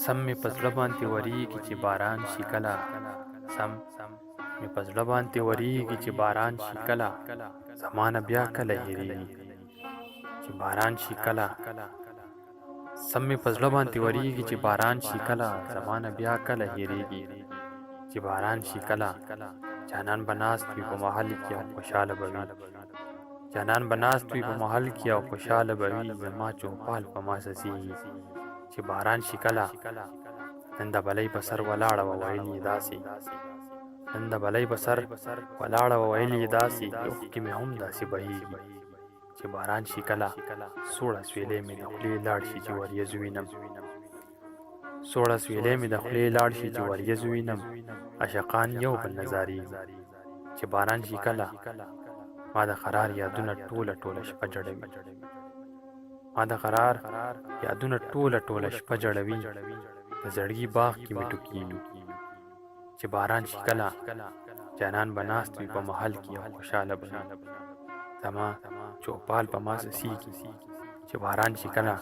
سم می پزړه باندې وریږي چې باران شي کله، سم می پزړه باندې وریږي چې باران شي کله، زمانه بیا کله هېریږي چې باران شي کله. سم می پزړه باندې وریږي چې باران شي کله، زمانه بیا کله هېریږي چې باران شي کله. جانان به ناست وي په محل کې او خوشحاله به وي، جانان به ناست وي په محل کې او خوشحاله به وي، زما چوپال په ما سزیږي چې باران شي کله. نن د بلۍ په سر ولاړه وه ویل یې داسې، نن د بلۍ په سر ولاړه وه ویل یې داسې، اوښکې مې هم داسې بهیږي چې باران شي کله. سوړ اسویلی مې د خولې لاړ شي چې وریځ وینم، سوړ اسویلی مې د خولې لاړ شي چې وریځ وینم، عاشقان یو بل نظارېږي چې باران شي کله. ما د قرار یادونه ټوله ټوله شپه جړوي، ما د قرار یادونه ټوله ټوله شپه جړوي، د زړګي باغ کې مې ټوکېږي چې باران شي کله. جانان به ناست وي په محل کې او خوشحاله به وي، زما چوپال په ما سسیږي چې باران شي کله.